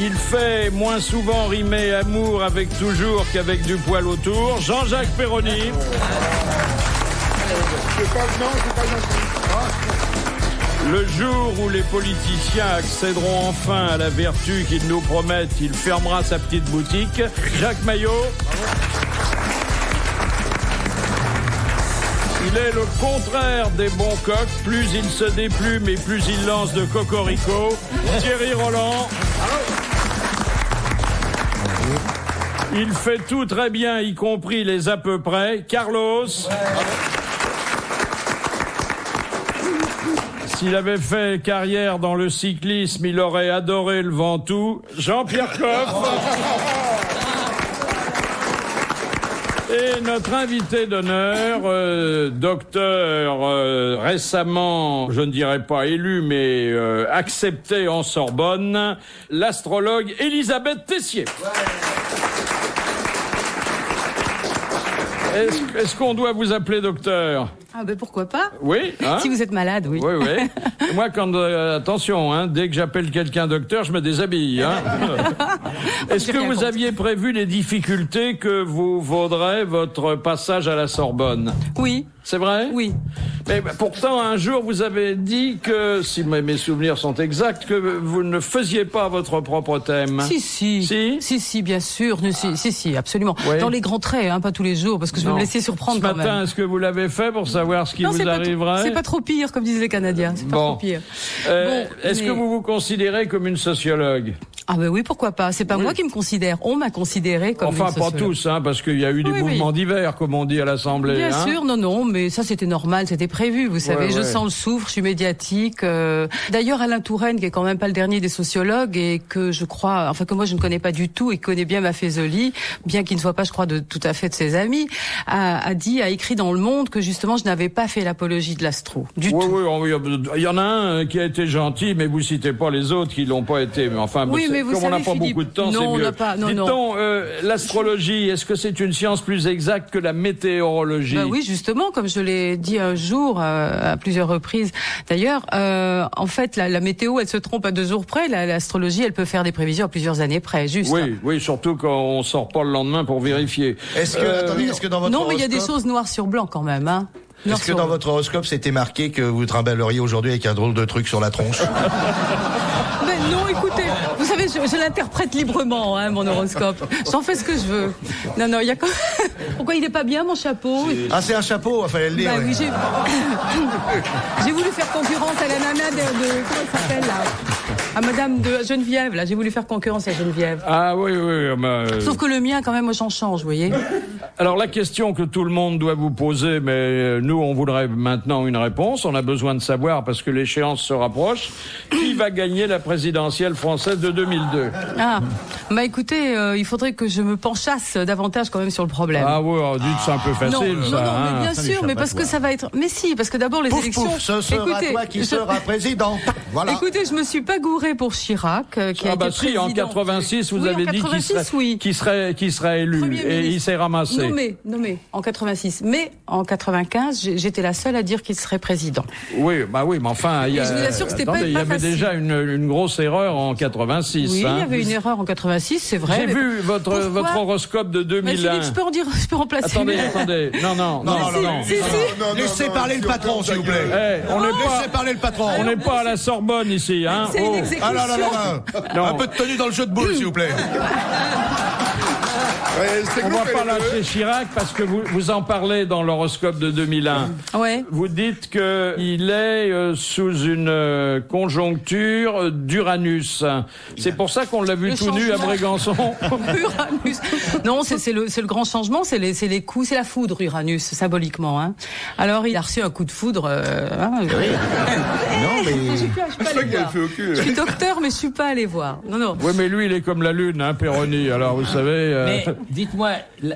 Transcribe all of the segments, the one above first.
Il fait moins souvent rimer amour avec toujours qu'avec du poil autour. Jean-Jacques Perroni. Le jour où les politiciens accéderont enfin à la vertu qu'ils nous promettent, il fermera sa petite boutique. Jacques Maillot. Il est le contraire des bons coqs. Plus il se déplume et plus il lance de cocorico. Thierry Roland. Il fait tout très bien, y compris les à peu près. Carlos. S'il avait fait carrière dans le cyclisme, il aurait adoré le Ventoux. Jean-Pierre Coff. Et notre invité d'honneur, docteur récemment, je ne dirais pas élu, mais accepté en Sorbonne, l'astrologue Elisabeth Tessier. Est-ce qu'on doit vous appeler docteur ? Ah ben pourquoi pas ? Oui. Hein ? Si vous êtes malade, oui. Oui, oui. Moi, quand attention, hein, dès que j'appelle quelqu'un docteur, je me déshabille. Hein. Est-ce que vous aviez prévu les difficultés que vous vaudrait votre passage à la Sorbonne ? Oui. C'est vrai ? Oui. Mais pourtant, un jour, vous avez dit que, si mes souvenirs sont exacts, que vous ne faisiez pas votre propre thème. Si, bien sûr. Si, absolument. Oui. Dans les grands traits, hein, pas tous les jours, parce que je vais me laisser surprendre quand même. Ce matin, est-ce que vous l'avez fait pour savoir ce qui vous arriverait ? C'est pas trop pire, comme disent les Canadiens. C'est pas trop pire. Est-ce que vous vous considérez comme une sociologue ? Ah ben oui, pourquoi pas. C'est pas moi qui me considère. On m'a considéré comme une sociologue. Enfin, pas tous, hein, parce qu'il y a eu des mouvements divers, comme on dit à l'Assemblée. Bien sûr, non, mais ça c'était normal, c'était prévu, vous savez. Je sens le souffle, je suis médiatique. D'ailleurs, Alain Touraine, qui est quand même pas le dernier des sociologues et que je crois, enfin que moi je ne connais pas du tout et qui connaît bien Maffezoli, bien qu'il ne soit pas, je crois, tout à fait de ses amis, a écrit dans Le Monde que justement je n'avais pas fait l'apologie de l'astro du tout. Oui, il y en a un qui a été gentil, mais vous citez pas les autres qui l'ont pas été. Mais enfin, mais comme on n'a pas beaucoup de temps, c'est mieux. Dites-donc, l'astrologie, est-ce que c'est une science plus exacte que la météorologie ? Oui, justement, comme je l'ai dit un jour à plusieurs reprises. D'ailleurs, en fait, la météo, elle se trompe à 2 jours près. L'astrologie, elle peut faire des prévisions à plusieurs années près, juste. Oui, surtout quand on sort pas le lendemain pour vérifier. Est-ce que dans votre non, mais il y a des choses noires sur blanc quand même, hein. Est-ce que dans votre horoscope, c'était marqué que vous trimballeriez aujourd'hui avec un drôle de truc sur la tronche ? Mais non, écoutez, vous savez, je l'interprète librement, hein, mon horoscope. J'en fais ce que je veux. Non, il y a quand même... Pourquoi il n'est pas bien, mon chapeau ? Ah, c'est un chapeau, il fallait le dire. Oui, j'ai voulu faire concurrence à la nana de comment elle s'appelle, là ? À Madame de Geneviève, là. J'ai voulu faire concurrence à Geneviève. Ah oui. Sauf que le mien, quand même, moi, j'en change, vous voyez. Alors, la question que tout le monde doit vous poser, mais nous, on voudrait maintenant une réponse. On a besoin de savoir, parce que l'échéance se rapproche, qui va gagner la présidentielle française de 2002 ? Ah, écoutez, il faudrait que je me penchasse davantage quand même sur le problème. Ah oui, dites c'est un peu facile, non, mais bien sûr, mais parce que ça va être... Mais si, parce que d'abord les élections... Ce sera toi qui sera président. Voilà. Écoutez, je me suis pas gourée pour Chirac, qui a été président. En 86, vous avez dit qu'il serait élu, et il s'est ramassé. Nommé, en 86. Mais en 95, j'étais la seule à dire qu'il serait président. Oui, mais enfin... je vous assure que c'était pas facile. Il y avait déjà une grosse erreur en 86. Oui, il y avait une erreur en 86, c'est vrai. J'ai vu votre horoscope de 2001. Mais Philippe, je peux remplacer. Attendez. Non. Laissez parler le patron, s'il vous plaît. Laissez parler le patron. On n'est pas à la Sorbonne ici, hein. C'est une exécution. Un peu de tenue dans le jeu de boules, s'il vous plaît. On va pas lâcher Chirac parce que vous en parlez dans l'horoscope de 2001. Ouais. Vous dites que il est sous une conjoncture d'Uranus. C'est pour ça qu'on l'a vu tout nu à Brégançon. Uranus. Non, c'est le grand changement, c'est les coups, c'est la foudre Uranus symboliquement. Hein. Alors il a reçu un coup de foudre. Oui. Non mais je suis docteur, mais je suis pas allé voir. Non. Oui, mais lui il est comme la lune, hein, Perroni. Alors vous savez. Mais dites-moi,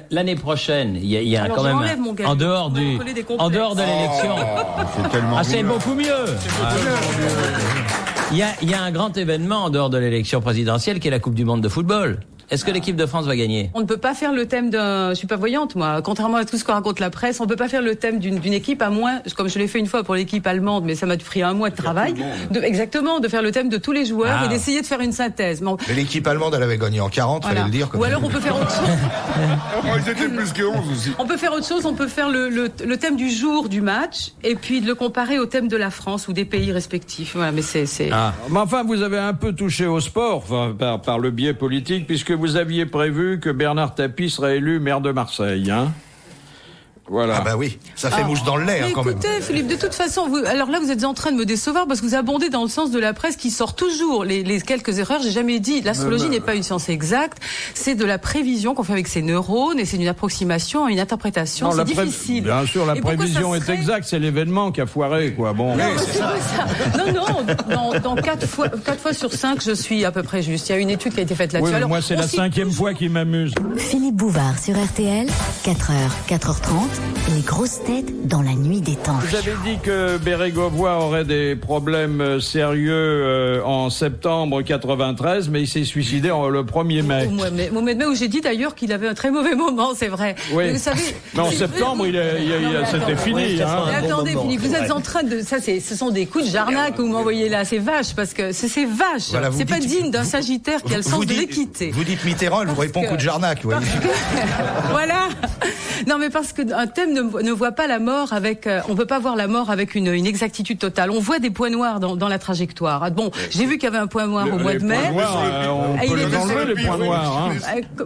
l'année prochaine, il y a quand même en dehors de l'élection. C'est beaucoup mieux. Il y a un grand événement en dehors de l'élection présidentielle qui est la Coupe du Monde de football. Est-ce que l'équipe de France va gagner? On ne peut pas faire le thème je suis pas voyante, moi. Contrairement à tout ce que raconte la presse, on peut pas faire le thème d'une équipe à moins, comme je l'ai fait une fois pour l'équipe allemande, mais ça m'a pris un mois de travail. Exactement, de faire le thème de tous les joueurs et d'essayer de faire une synthèse. Mais l'équipe allemande, elle avait gagné en 40, fallait le dire. Ou alors on peut faire autre chose. Ils étaient plus que 11 aussi. On peut faire autre chose, on peut faire le thème du jour du match et puis de le comparer au thème de la France ou des pays respectifs. Voilà, mais c'est. Mais enfin, vous avez un peu touché au sport, par le biais politique, puisque vous aviez prévu que Bernard Tapie serait élu maire de Marseille, hein? Voilà. Ah bah oui, ça fait mouche dans le lait quand même. Écoutez, Philippe, de toute façon, alors là, vous êtes en train de me décevoir parce que vous abondez dans le sens de la presse qui sort toujours les quelques erreurs. J'ai jamais dit, l'astrologie n'est pas une science exacte, c'est de la prévision qu'on fait avec ses neurones et c'est une approximation, une interprétation. C'est difficile. Bien sûr, la prévision est exacte, c'est l'événement qui a foiré, quoi. Bon. Non, c'est pas ça. Non, dans 4 fois sur 5, je suis à peu près juste. Il y a une étude qui a été faite là-dessus. Oui, moi, c'est la 5e fois qui m'amuse. Philippe Bouvard sur RTL, 4h, 4h30. Les grosses têtes dans la nuit des temps. Vous avez dit que Bérégovoy aurait des problèmes sérieux en septembre 93, mais il s'est suicidé le 1er mai. Au mois de mai, où j'ai dit d'ailleurs qu'il avait un très mauvais moment, c'est vrai. Oui. Mais vous savez, mais en septembre, c'était fini. Mais attendez, Philippe, vous êtes en train de... ce sont des coups de Jarnac que vous m'envoyez là, c'est vache, parce que c'est vache. Voilà, c'est pas digne d'un Sagittaire qui a le sens de l'équité. Vous dites Mitterrand, elle vous répond coup de Jarnac. Voilà. Non, mais parce qu'un thème ne voit pas la mort avec... on peut pas voir la mort avec une exactitude totale. On voit des points noirs dans la trajectoire. Bon, j'ai vu qu'il y avait un point noir au mois de mai. On peut les enlever, les points noirs.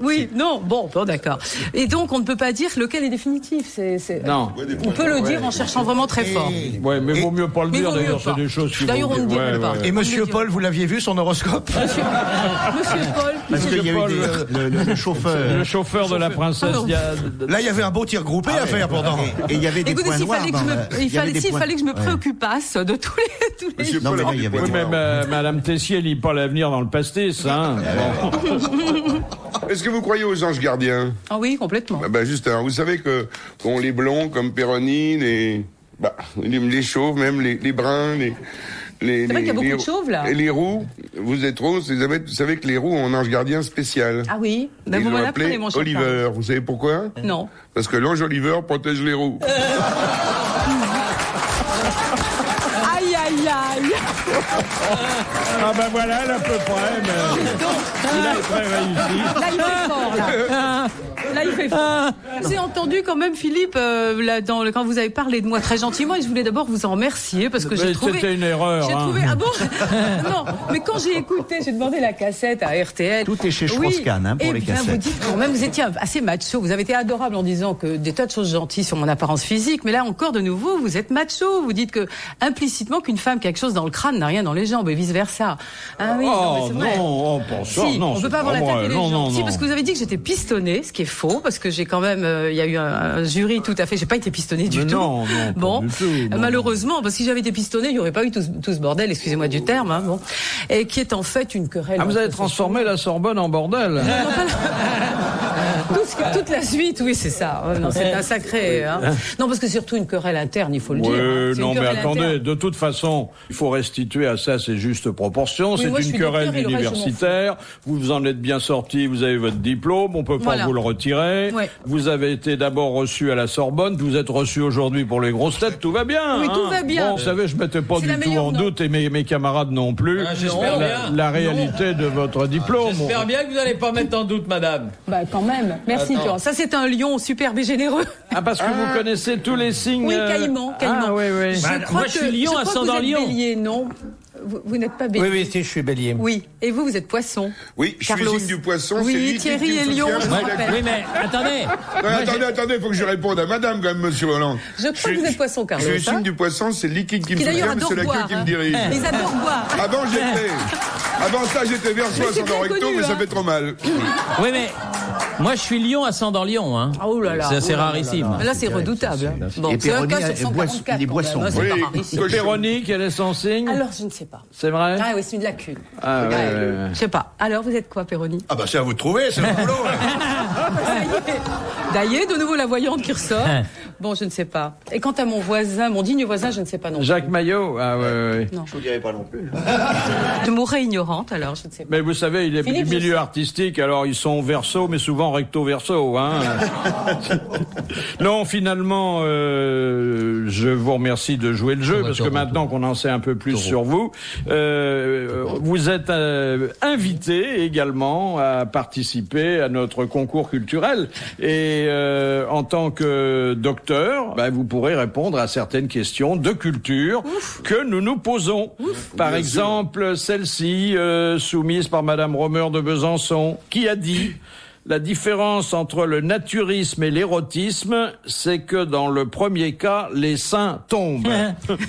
Oui, non, bon, d'accord. Et donc, on ne peut pas dire lequel est définitif. Non. On peut le dire en cherchant vraiment très fort. Ouais, mais vaut mieux pas le dire, d'ailleurs, c'est des choses qui... D'ailleurs, on ne dirait pas. Et Monsieur Paul, vous l'aviez vu, son horoscope? Monsieur Paul... Parce qu'il y a eu le chauffeur. Le chauffeur de la princesse. Là, il y avait un beau tir groupé à faire pourtant. Et il y avait des points noirs. Il fallait que je me préoccupasse de tous les... Non, mais il y avait oui, mais Madame Tessier lit pas l'avenir dans le pastis, hein. Est-ce que vous croyez aux anges gardiens? Ah oui, complètement. Justement, vous savez que les blonds comme Péroni, les chauves, même les bruns, c'est vrai qu'il y a beaucoup de chauves, là. Et les roux, vous êtes rose, vous savez que les roux ont un ange gardien spécial. Ah oui? Ils l'ont appelé Oliver. Vous savez pourquoi? Non. Parce que l'ange Oliver protège les roux. Aïe, aïe, aïe. Ah ben voilà, à peu près, mais il est très réussi. Là, il fait fort, là. Là, il fait fort. J'ai entendu quand même, Philippe, quand vous avez parlé de moi très gentiment, et je voulais d'abord vous en remercier, parce que j'ai trouvé... C'était une erreur. Ah bon? Non, mais quand j'ai écouté, j'ai demandé la cassette à RTL. Tout est chez Strauss-Kahn, pour les cassettes. Vous dites quand même, vous étiez assez macho, vous avez été adorable en disant que des tas de choses gentilles sur mon apparence physique, mais là encore, de nouveau, vous êtes macho. Vous dites que, implicitement, qu'une femme qui a quelque chose dans le crâne n'a rien dans les jambes, et vice-versa. Ah oui, non, mais c'est vrai. Non, pour ça, si, non. On peut pas avoir la tête et les jambes. Si, parce que vous avez dit que j'étais pistonnée, ce qui est faux, parce que j'ai quand même, il y a eu un jury tout à fait, j'ai pas été pistonnée du tout. Non, bon, pas du tout, malheureusement, parce que si j'avais été pistonnée, il n'y aurait pas eu tout ce bordel, excusez-moi du terme, hein, bon, et qui est en fait une querelle. Ah, vous avez transformé la Sorbonne en bordel. Toute la suite, oui, c'est ça. Non, c'est un sacré. Hein. Non, parce que c'est surtout une querelle interne, il faut le dire. Hein. Non, mais attendez, interne. De toute façon, il faut restituer à ça ses justes proportions. Oui, c'est une querelle universitaire. Vous en êtes bien sorti, vous avez votre diplôme, on peut pas vous le retirer. Ouais. Vous avez été d'abord reçu à la Sorbonne, vous êtes reçu aujourd'hui pour les grosses têtes, tout va bien. Oui, tout va bien. Bon, vous savez, je mettais pas du tout en doute, et mes camarades non plus, la réalité de votre diplôme. J'espère bien que vous n'allez pas mettre en doute, madame. Bah, quand même. Merci, Florent. Ça, c'est un lion superbe et généreux. Ah, parce que vous connaissez tous les signes. Oui, caïman. Ah, oui. Moi, je suis lion, ascendant lion. Bélier, non? Vous n'êtes pas bélier. Oui, je suis bélier. Oui. Et vous êtes poisson. Oui, je suis signe du poisson. Oui, Thierry et Lion, je rappelle. Oui, mais attendez. Attendez, il faut que je réponde à madame, quand même, monsieur Hollande. Je crois que vous êtes poisson, Carlos. Je suis signe du poisson, c'est le liquide qui me soutient, mais c'est la queue qui me dirige. Ils adorent boire. Avant ça, j'étais verso ascendant recto, mais ça fait trop mal. Oui, mais moi, je suis lion, ascendant lion. Hein. Oh là là. C'est assez rarissime. Là, c'est redoutable. Bon, et Péroni, des boissons. Oui, Péroni, quel est son signe? Alors, je ne sais pas. C'est vrai? Ah oui, c'est une lacune. Ah, ouais. Je sais pas. Alors, vous êtes quoi, Péroni? Ah bah c'est à vous de trouver, c'est le boulot. D'ailleurs, de nouveau la voyante qui ressort. Bon, je ne sais pas. Et quant à mon voisin, mon digne voisin, je ne sais pas non plus. Jacques Maillot? Ah ouais. Non. Je vous dirais pas non plus. Je mourrais ignorante, alors, je ne sais pas. Mais vous savez, il est du milieu artistique, alors ils sont verso, mais souvent recto-verso, hein. Non, finalement, je vous remercie de jouer le jeu, parce que maintenant qu'on en sait un peu plus sur vous, vous êtes invité également à participer à notre concours culturel. Et en tant que docteur, vous pourrez répondre à certaines questions de culture que nous posons. Par exemple, celle-ci, soumise par Madame Romer de Besançon, qui a dit: la différence entre le naturisme et l'érotisme, c'est que dans le premier cas, les seins tombent.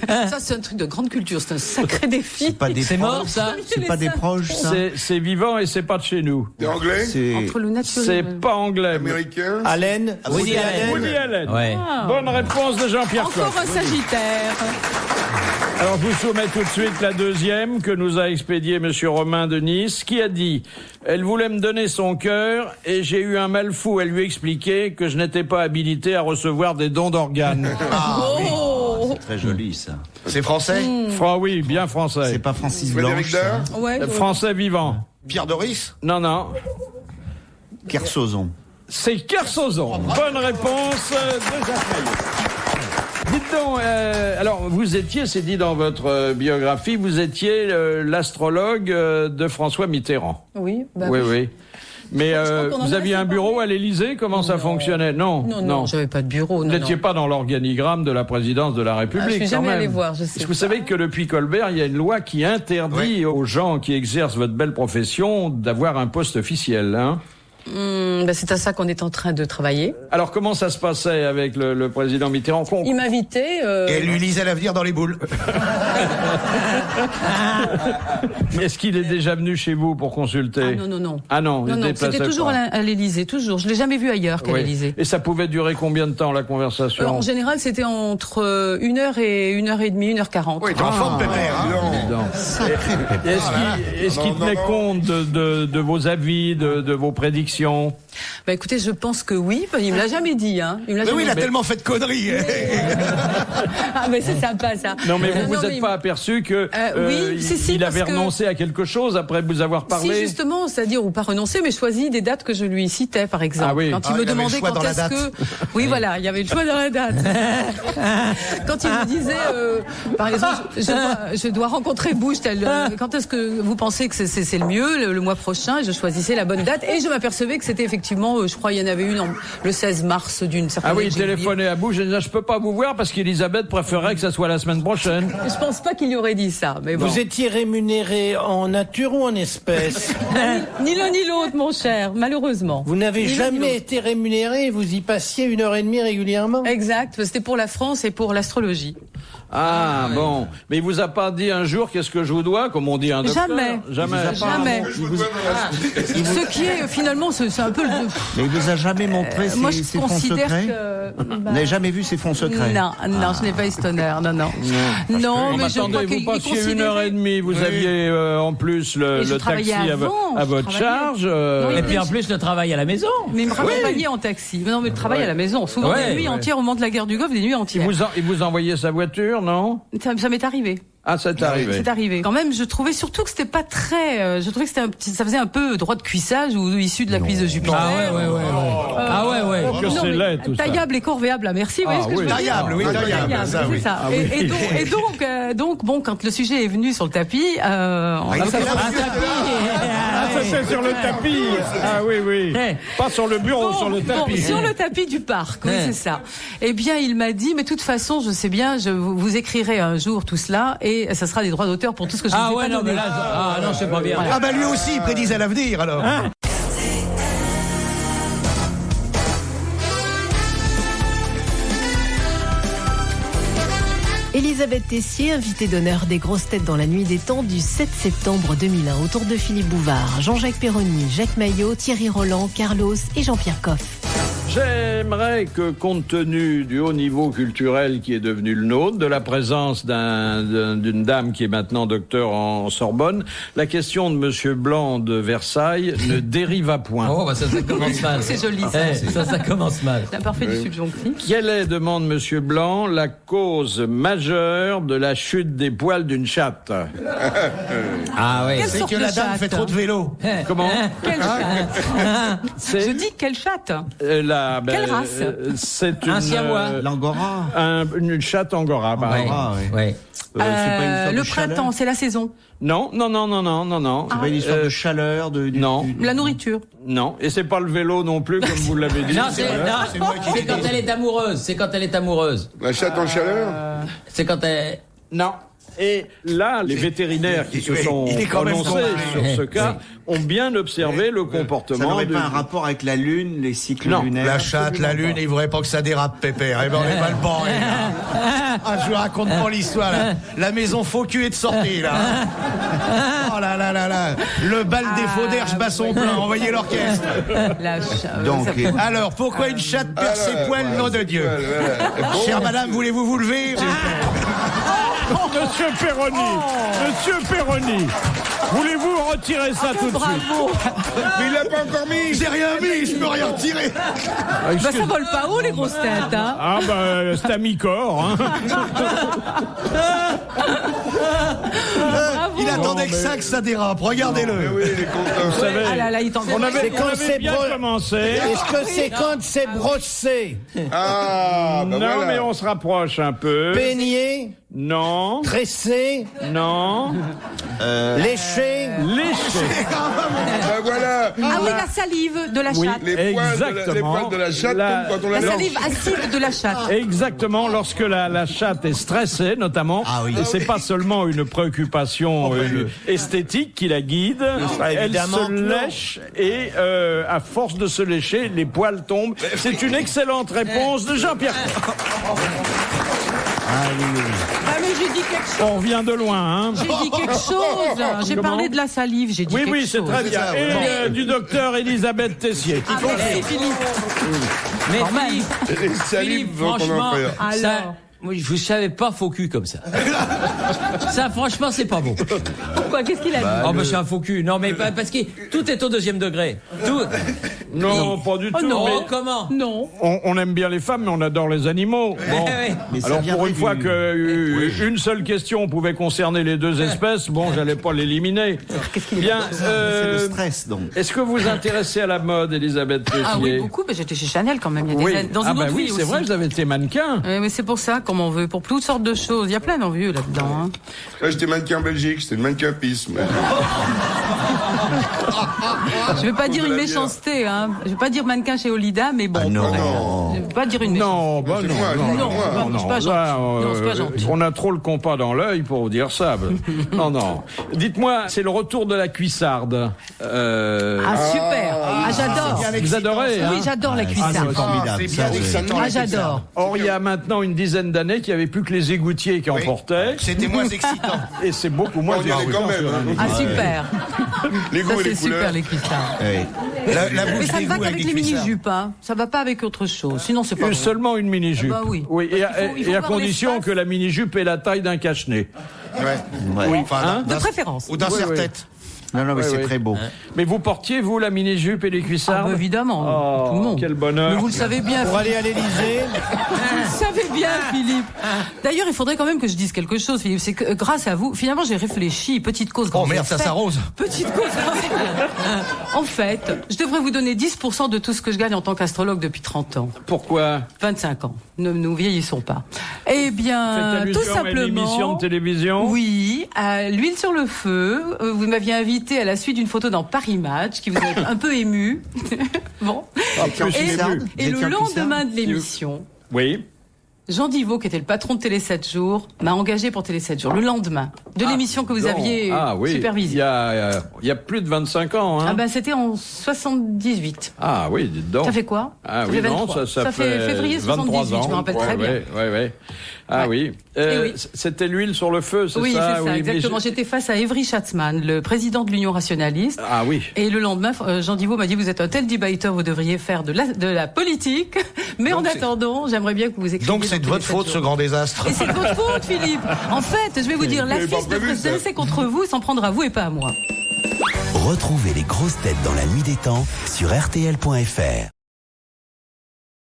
Ça, c'est un truc de grande culture, c'est un sacré défi. C'est mort, ça? C'est pas des proches, ça? C'est vivant et c'est pas de chez nous. C'est anglais? Entre le naturisme. C'est pas anglais. Américain? Allen? Woody Allen. Ouais. Bonne réponse de Jean-Pierre Coff. Encore un Sagittaire. Alors, je vous soumets tout de suite la deuxième que nous a expédiée Monsieur Romain de Nice, qui a dit: elle voulait me donner son cœur et j'ai eu un mal fou à lui expliquer que je n'étais pas habilité à recevoir des dons d'organes. C'est très joli, ça. C'est français? Oui, bien français. C'est pas Francis Blanche, ça? Français vivant. Pierre Doris? Non. Kersozon. C'est Kersozon. Bonne réponse de Jacques Maillot. Dites donc, alors vous étiez, c'est dit dans votre biographie, vous étiez l'astrologue de François Mitterrand. Oui. Oui. Mais vous aviez un bureau à l'Élysée? Comment ça fonctionnait? Non, j'avais pas de bureau. Vous n'étiez pas dans l'organigramme de la présidence de la République. Je suis jamais allé voir, je sais. Parce que vous savez que depuis Colbert, il y a une loi qui interdit aux gens qui exercent votre belle profession d'avoir un poste officiel, hein? C'est à ça qu'on est en train de travailler. Alors comment ça se passait avec le président Mitterrand? Il m'invitait. Et lui lisait l'avenir dans les boules. Est-ce qu'il est déjà venu chez vous pour consulter? Non. Ah non, c'était toujours à l'Élysée, toujours. Je l'ai jamais vu ailleurs qu'à l'Élysée. Et ça pouvait durer combien de temps, la conversation? En général, c'était entre 1h et 1h30, 1h40. Oui, t'es en forme, Pépère. Est-ce qu'il tenait compte de vos avis, de vos prédictions? Écoutez, je pense que oui. Il me l'a jamais dit, hein. Il a tellement fait de conneries. Mais c'est sympa, ça. Non, mais vous n'êtes pas aperçu que il avait renoncé à quelque chose après vous avoir parlé? Si, justement, c'est-à-dire, ou pas renoncer, mais choisi des dates que je lui citais, par exemple. Quand il me demandait quand est-ce que... Oui, voilà, il y avait le choix dans la date. Quand il me disait, par exemple, je dois rencontrer Bush, quand est-ce que vous pensez que c'est le mieux, le mois prochain? Je choisissais la bonne date et je m'apercevais que c'était effectivement, je crois, il y en avait une le 16 mars d'une certaine... il téléphonait à Bush et disait: je peux pas vous voir parce qu'Elisabeth préférait que ça soit la semaine prochaine. Je pense pas qu'il y aurait dit ça, mais bon. Vous étiez rémunéré en nature ou en espèces? Ni l'un ni l'autre, mon cher, malheureusement. Vous n'avez jamais été rémunéré, vous y passiez 1h30 régulièrement? Exact, c'était pour la France et pour l'astrologie. Ah, bon. Mais il vous a pas dit un jour qu'est-ce que je vous dois, comme on dit un docteur? Jamais. Ce qui est, finalement, c'est un peu le... Mais il vous a jamais montré ses fonds secrets? Vous n'avez jamais vu ses fonds secrets? Non, je n'ai pas eu cet honneur, non. Non, mais attendez, vous passiez 1h30, vous aviez en plus le taxi à votre charge. Et puis en plus le travail à la maison. Mais il me raccompagnait en taxi. Non, mais le travail à la maison. Souvent des nuits entières au moment de la guerre du Golfe, des nuits entières. Il vous envoyait sa voiture, non? Ça m'est arrivé. Ah, c'est arrivé. C'est arrivé. Quand même, je trouvais surtout que c'était pas très... je trouvais que ça faisait un peu droit de cuissage ou issu de la cuisse de Jupiter. Que c'est laid, tout ça. Taillable et corvéable, merci. Taillable, c'est ça. Et donc, bon, quand le sujet est venu sur le tapis... c'est sur le tapis. Ah oui. Pas sur le bureau, sur le tapis. Sur le tapis du parc, oui, c'est ça. Eh bien, il m'a dit, mais de toute façon, je sais bien, je vous écrirai un jour tout cela et ça sera des droits d'auteur pour tout ce que je vous ai pas donné. Non, c'est pas bien. Lui aussi, il prédisait l'avenir, alors. Elisabeth Tessier, invitée d'honneur des grosses têtes dans la nuit des temps du 7 septembre 2001, autour de Philippe Bouvard, Jean-Jacques Perroni, Jacques Maillot, Thierry Roland, Carlos et Jean-Pierre Coff. J'aimerais que, compte tenu du haut niveau culturel qui est devenu le nôtre, de la présence d'une dame qui est maintenant docteur en Sorbonne, la question de Monsieur Blanc de Versailles ne dérive à point. Oh, bah ça commence mal. C'est joli, ça. Ça commence mal. C'est un parfait du subjonctif. Quelle est, demande Monsieur Blanc, la cause majeure de la chute des poils d'une chatte? Ah oui. C'est que la dame fait trop de vélo. Comment? Quelle chatte? Je dis quelle chatte? Quelle race? C'est une... Un siamois. L'angora. Une chatte angora. Angora, oui. Le printemps, c'est la saison. Non. C'est pas une histoire de chaleur, non. La nourriture. Non, et c'est pas le vélo non plus, comme vous l'avez dit. Non, c'est quand elle est amoureuse. C'est quand elle est amoureuse. La chatte en chaleur? C'est quand elle... Non. Et là, les vétérinaires qui se sont prononcés sur ce cas ont bien observé le comportement. Ça n'aurait pas un rapport avec la lune, les cycles lunaires? La chatte, la lune, il voudrait pas que ça dérape, Pépère. Eh ben, on est mal barré, là. Ah, je vous raconte pas l'histoire, là. La maison faux cul est de sortie, là. Oh là là là là. Le bal des faux d'Herche bat son plein. Envoyez l'orchestre. Donc, alors, pourquoi une chatte perd ses poils, nom de Dieu? Chère madame, voulez-vous vous lever? Monsieur Perroni, voulez-vous retirer ça tout de suite? Mais il l'a pas encore mis. J'ai rien mis, je peux rien retirer. Ça vole pas haut, les grosses têtes, hein? Ah bah, c'est à mi-corps, hein. Il attendait que ça dérape, regardez-le. Oui, il est content. Vous savez, on avait bien bro- commencé. Est-ce que c'est quand c'est brossé? Ah, bah Non, voilà. mais on se rapproche un peu. Peigné? Non. Tressé? Non. Léché? Léché. Bah voilà. Ah oui, la salive de la chatte. Les poils de la chatte tombent quand on la La lance. salive acide de la chatte. Exactement, lorsque la chatte est stressée, notamment, et c'est pas seulement une préoccupation esthétique qui la guide, elle se lèche et à force de se lécher, les poils tombent. C'est une excellente réponse de Jean-Pierre. Mais j'ai dit quelque chose. On revient de loin, hein. J'ai dit quelque chose. J'ai parlé de la salive. J'ai dit quelque chose. Oui, c'est très bien. Et du docteur Elisabeth Tessier. Merci, Philippe. Mais Les salives vont en franchement, enfer. ça... Moi, je vous savais pas faux cul comme ça. Ça, franchement, c'est pas bon. Pourquoi? Qu'est-ce qu'il a dit? Oh, mais c'est un faux cul. Non, mais parce que tout est au deuxième degré. Tout. Non, pas du tout. non. Mais Comment? Non. on aime bien les femmes, mais on adore les animaux. Bon. Mais ça Alors pour viendrait une fois du- qu'une seule question pouvait concerner les deux espèces, bon, j'allais pas l'éliminer. Bien. C'est le stress, donc. Est-ce que vous vous intéressez à la mode, Elisabeth Tessier? Ah oui, beaucoup. J'étais chez Chanel quand même. Il y a des années. Dans une autre oui, vie c'est aussi. vrai, vous avez été mannequin. Mais c'est pour ça qu'on m'en veut, pour toutes sortes de choses. Il y a plein d'envieux là-dedans. Hein. Là, j'étais mannequin en Belgique, c'était le mannequin-pisme. Je vais pas dire une méchanceté, hein. Je vais pas dire mannequin chez Olida, mais bon. Ah non. Non. Je vais pas dire une méchanceté. Non, bah C'est non, moi, non, c'est non, moi. non, Je suis pas gentil. là, Non, c'est pas gentil. on a trop le compas dans l'œil pour vous dire ça. Non, non. Dites-moi, c'est le retour de la cuissarde. Ah, super. Ah, j'adore. Vous adorez, hein? Oui, j'adore la Ah, cuissarde. c'est formidable. Ça, Ah, j'adore. Or, il y a maintenant une dizaine d'années qu'il n'y avait plus que les égoutiers qui en portaient. C'était moins excitant. Et c'est beaucoup moins On y allait quand même, hein. Ah, super. Les Ça, goûts et c'est les couleurs. super, les cuissardes. Oui. La Mais bouche ça ne d'égout va qu'avec avec les des cuissards. mini-jupes, hein. Ça va pas avec autre chose. Sinon, c'est pas bon. Seulement une mini-jupe. Ah bah oui. Et à, Il faut et à voir condition l'espace. que la mini-jupe ait la taille d'un cache-nez. Ouais. Ouais. Enfin, De préférence. ou d'un Oui, serre-tête. Non, mais Ouais, c'est ouais. très beau. Mais vous portiez, vous, la mini-jupe et les Ah, cuissardes? bah, évidemment. Oh, Tout le monde. quel bonheur. Mais vous le savez bien. Pour aller à l'Élysée? Vous le savez bien, Philippe. D'ailleurs, il faudrait quand même que je dise quelque chose, Philippe. C'est que grâce à vous, finalement, j'ai réfléchi. Petite cause. Oh merde, ça s'arrose. Petite cause. En fait, je devrais vous donner 10% de tout ce que je gagne en tant qu'astrologue depuis 30 ans. Pourquoi? 25 ans. Ne nous vieillissons pas. Eh bien, Faites tout allusion à une émission simplement. de télévision? Oui, à l'huile sur le feu. Vous m'aviez invité à la suite d'une photo dans Paris Match, qui vous a un peu ému. Bon. Ah, plus Et, ému. et le lendemain de l'émission, Oui. Jean Divot, qui était le patron de Télé 7 jours, m'a engagé pour Télé 7 jours, le lendemain de l'émission que vous aviez supervisée. Il y a plus de 25 ans. Hein. Ah ben c'était en 78. Ah oui, dites donc. Ça fait quoi? Ah oui, non, ça fait février 23 78, ans. je me rappelle très bien. Oui. Ah oui. C'était l'huile sur le feu, c'est ça? Oui, c'est ça, exactement. J'étais face à Evry Schatzman, le président de l'Union rationaliste. Ah oui. Et le lendemain, Jean Divot m'a dit, vous êtes un tel debater, vous devriez faire de la politique. Mais donc en attendant, j'aimerais bien que vous écriviez. Donc c'est de votre faute, ce grand désastre. Et c'est de votre faute, Philippe. En fait, je vais vous dire, la fiche de président, c'est contre vous, s'en prendra à vous et pas à moi. Retrouvez les grosses têtes dans la nuit des temps sur RTL.fr.